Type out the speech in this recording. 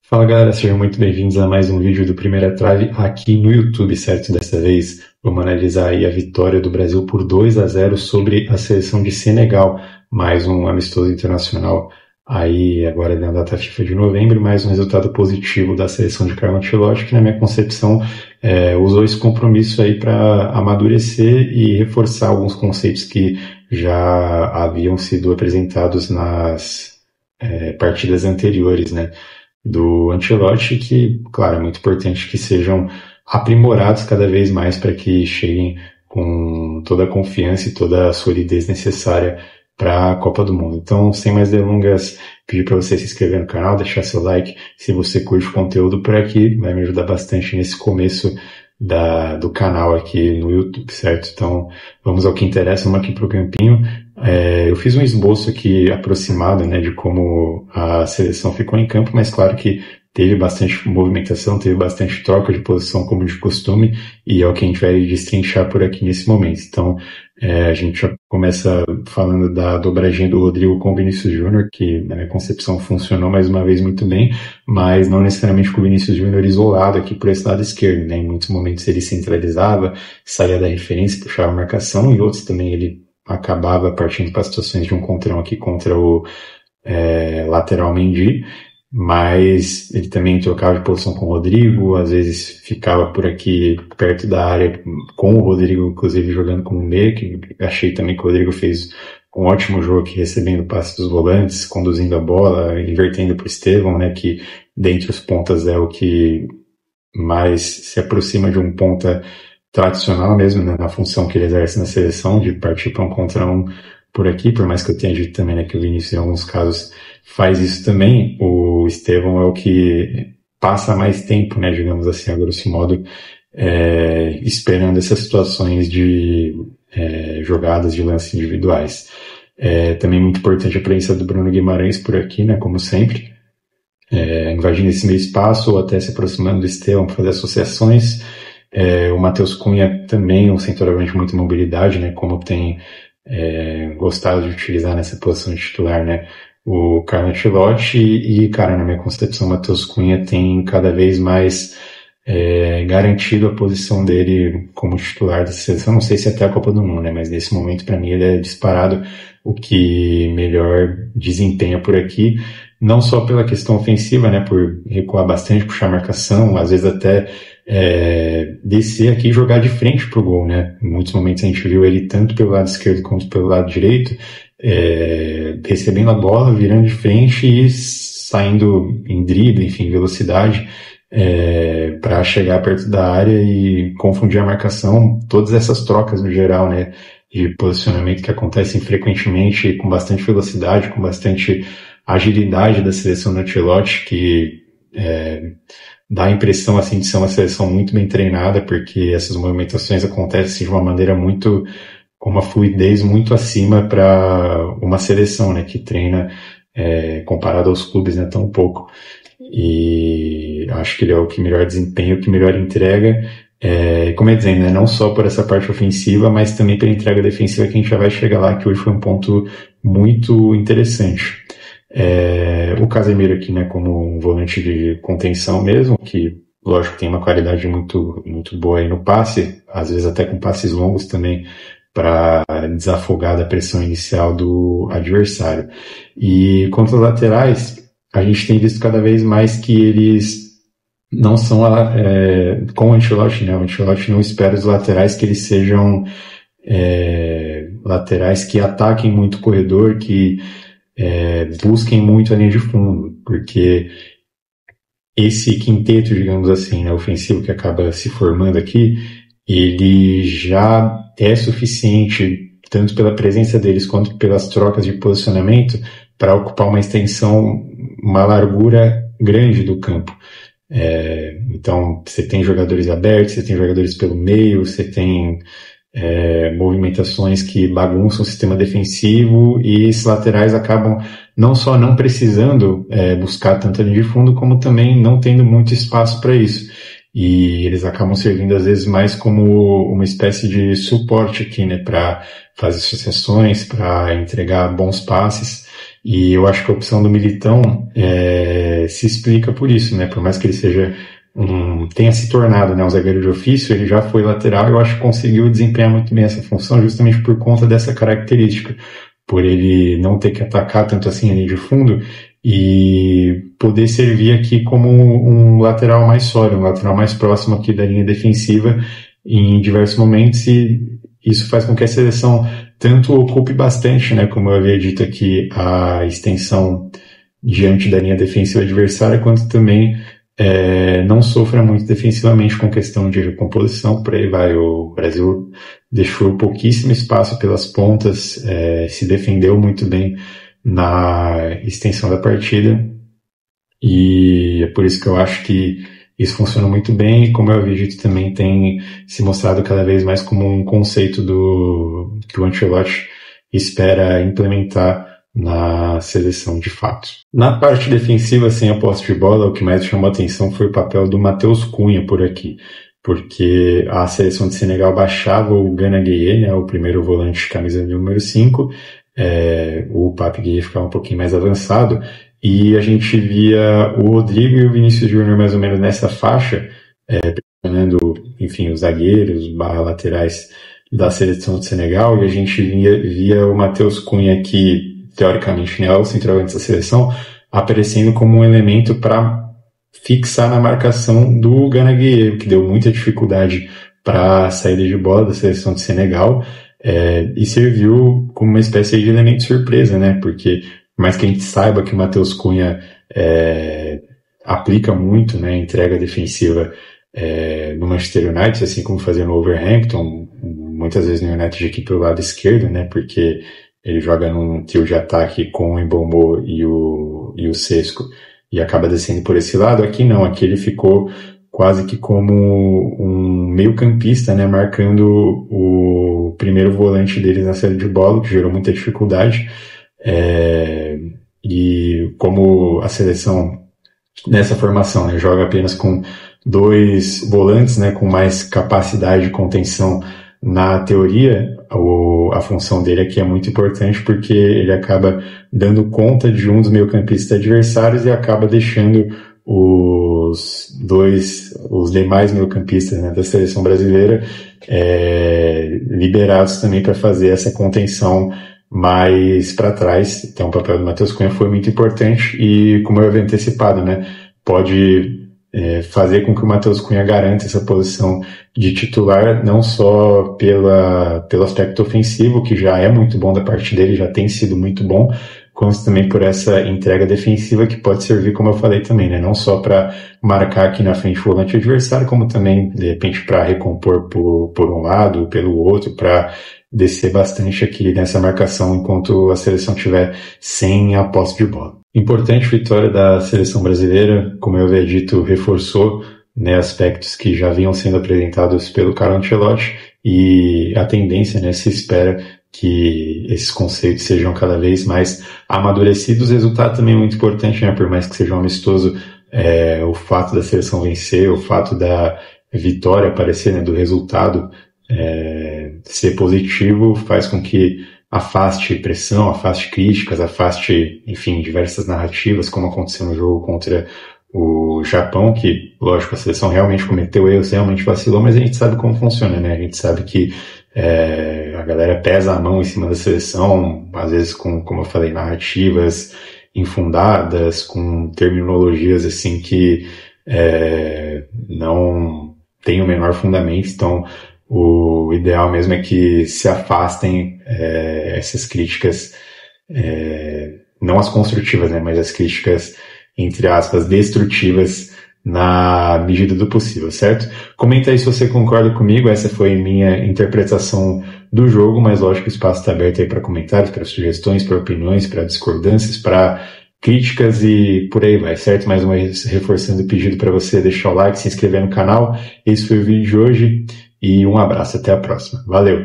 Fala galera, sejam muito bem-vindos a mais um vídeo do Primeira Trave aqui no YouTube, certo? Dessa vez vamos analisar aí a vitória do Brasil por 2-0 sobre a seleção de Senegal, mais um amistoso internacional aí agora na data FIFA de novembro, mais um resultado positivo da seleção de Carlo Ancelotti, que na minha concepção usou esse compromisso aí para amadurecer e reforçar alguns conceitos que já haviam sido apresentados nas partidas anteriores, né? Do Ancelotti, que, claro, é muito importante que sejam aprimorados cada vez mais para que cheguem com toda a confiança e toda a solidez necessária para a Copa do Mundo. Então, sem mais delongas, pedir para você se inscrever no canal, deixar seu like se você curte o conteúdo por aqui, vai me ajudar bastante nesse começo do canal aqui no YouTube, certo? Então, vamos ao que interessa, vamos aqui para o campinho. Eu fiz um esboço aqui aproximado, né, de como a seleção ficou em campo, mas claro que teve bastante movimentação, teve bastante troca de posição como de costume, e é o que a gente vai destrinchar por aqui nesse momento. Então, a gente já começa falando da dobradinha do Rodrigo com o Vinícius Júnior, que na minha concepção funcionou mais uma vez muito bem, mas não necessariamente com o Vinícius Júnior isolado aqui por esse lado esquerdo, né? Em muitos momentos ele centralizava, saía da referência, puxava a marcação, e outros também ele acabava partindo para situações de um contra um aqui contra o lateral Mendy, mas ele também trocava de posição com o Rodrigo, às vezes ficava por aqui perto da área com o Rodrigo, inclusive jogando como meia, que achei também que o Rodrigo fez um ótimo jogo aqui, recebendo passes dos volantes, conduzindo a bola, invertendo para o Estevão, né, que dentre os pontas é o que mais se aproxima de um ponta tradicional mesmo, né, na função que ele exerce na seleção, de partir para um contra um por aqui, por mais que eu tenha dito também, né, que o Vinícius em alguns casos faz isso também, o Estevão é o que passa mais tempo, né, digamos assim, a grosso modo, esperando essas situações de jogadas de lance individuais. Também muito importante a presença do Bruno Guimarães por aqui, né, como sempre, invadindo esse meio espaço ou até se aproximando do Estevão para fazer associações. O Matheus Cunha também, um centroavante de muita mobilidade, né, como tem gostado de utilizar nessa posição de titular, né, o Carlo Ancelotti, e, cara, na minha concepção, o Matheus Cunha tem cada vez mais garantido a posição dele como titular da seleção. Não sei se até a Copa do Mundo, né, mas nesse momento, para mim, ele é disparado o que melhor desempenha por aqui, não só pela questão ofensiva, né, por recuar bastante, puxar a marcação, às vezes até descer aqui e jogar de frente pro gol, né? Em muitos momentos a gente viu ele tanto pelo lado esquerdo quanto pelo lado direito, recebendo a bola, virando de frente e saindo em drible, enfim, velocidade, para chegar perto da área e confundir a marcação. Todas essas trocas no geral, né, de posicionamento que acontecem frequentemente, com bastante velocidade, com bastante agilidade da seleção do Ancelotti, que dá a impressão assim de ser uma seleção muito bem treinada, porque essas movimentações acontecem de uma maneira muito, com uma fluidez muito acima para uma seleção, né, que treina comparado aos clubes, né, tão pouco. E acho que ele é o que melhor desempenha, o que melhor entrega, como eu dizendo, né, não só por essa parte ofensiva, mas também pela entrega defensiva, que a gente já vai chegar lá, que hoje foi um ponto muito interessante. O Casemiro aqui, né, como um volante de contenção mesmo, que lógico tem uma qualidade muito, muito boa aí no passe, às vezes até com passes longos também, para desafogar da pressão inicial do adversário. E contra os laterais, a gente tem visto cada vez mais que eles não são com o Ancelotti, né? O Ancelotti não espera os laterais que eles sejam laterais que ataquem muito o corredor, que busquem muito a linha de fundo, porque esse quinteto, digamos assim, né, ofensivo que acaba se formando aqui, ele já é suficiente, tanto pela presença deles quanto pelas trocas de posicionamento, para ocupar uma extensão, uma largura grande do campo. Então, você tem jogadores abertos, você tem jogadores pelo meio, você tem movimentações que bagunçam o sistema defensivo, e esses laterais acabam não só não precisando buscar tanta linha de fundo, como também não tendo muito espaço para isso. E eles acabam servindo às vezes mais como uma espécie de suporte aqui, né, para fazer associações, para entregar bons passes. E eu acho que a opção do Militão se explica por isso, né? Por mais que ele seja tenha se tornado, né, um zagueiro de ofício, ele já foi lateral e eu acho que conseguiu desempenhar muito bem essa função justamente por conta dessa característica, por ele não ter que atacar tanto assim a linha de fundo e poder servir aqui como um lateral mais sólido, um lateral mais próximo aqui da linha defensiva em diversos momentos, e isso faz com que a seleção tanto ocupe bastante, né, como eu havia dito aqui, a extensão diante da linha defensiva adversária, quanto também não sofra muito defensivamente com questão de recomposição, por aí vai. O Brasil deixou pouquíssimo espaço pelas pontas, se defendeu muito bem na extensão da partida, e é por isso que eu acho que isso funciona muito bem, e como eu havia dito, também tem se mostrado cada vez mais como um conceito que o Ancelotti espera implementar na seleção de fato. Na parte defensiva, sem a posse de bola, o que mais chamou a atenção foi o papel do Matheus Cunha por aqui, porque a seleção de Senegal baixava o Gana Gueye, né, o primeiro volante camisa número 5, o Pape Gueye ficava um pouquinho mais avançado, e a gente via o Rodrigo e o Vinícius Júnior mais ou menos nessa faixa, pressionando, enfim, os zagueiros, laterais da seleção de Senegal, e a gente via o Matheus Cunha, que teoricamente é o centroavante da seleção, aparecendo como um elemento para fixar na marcação do Gana Gueye, que deu muita dificuldade para a saída de bola da seleção de Senegal, e serviu como uma espécie de elemento surpresa, né? Porque por mais que a gente saiba que o Matheus Cunha aplica muito, né, entrega defensiva no Manchester United, assim como fazia no Wolverhampton, muitas vezes no United aqui pelo lado esquerdo, né, porque ele joga num trio de ataque com o Mbombo e o Sesco e acaba descendo por esse lado. Aqui não, aqui ele ficou quase que como um meio-campista, né, marcando o primeiro volante deles na saída de bola, o que gerou muita dificuldade. E como a seleção nessa formação, né, joga apenas com 2 volantes, né, com mais capacidade de contenção na teoria, a função dele aqui é muito importante porque ele acaba dando conta de um dos meio-campistas adversários e acaba deixando os demais meio-campistas, né, da seleção brasileira liberados também para fazer essa contenção mais para trás. Então o papel do Matheus Cunha foi muito importante e, como eu havia antecipado, né, pode fazer com que o Matheus Cunha garanta essa posição de titular, não só pelo aspecto ofensivo, que já é muito bom da parte dele, já tem sido muito bom, quanto também por essa entrega defensiva que pode servir, como eu falei também, né, não só para marcar aqui na frente o volante adversário, como também, de repente, para recompor por um lado, pelo outro, para descer bastante aqui nessa marcação enquanto a seleção estiver sem a posse de bola. Importante vitória da seleção brasileira, como eu havia dito, reforçou, né, aspectos que já vinham sendo apresentados pelo Carlo Ancelotti, e a tendência, né, se espera que esses conceitos sejam cada vez mais amadurecidos. O resultado também é muito importante, né, por mais que seja um amistoso, o fato da seleção vencer, o fato da vitória aparecer, né, do resultado ser positivo, faz com que afaste pressão, afaste críticas, afaste, enfim, diversas narrativas, como aconteceu no jogo contra o Japão, que, lógico, a seleção realmente cometeu erros, realmente vacilou, mas a gente sabe como funciona, né? A gente sabe que a galera pesa a mão em cima da seleção, às vezes com, como eu falei, narrativas infundadas, com terminologias assim que não tem o menor fundamento. Então o ideal mesmo é que se afastem essas críticas, não as construtivas, né, mas as críticas, entre aspas, destrutivas, na medida do possível, certo? Comenta aí se você concorda comigo. Essa foi minha interpretação do jogo, mas lógico que o espaço está aberto aí para comentários, para sugestões, para opiniões, para discordâncias, para críticas e por aí vai, certo? Mais uma vez reforçando o pedido para você deixar o like, se inscrever no canal. Esse foi o vídeo de hoje e um abraço, até a próxima. Valeu!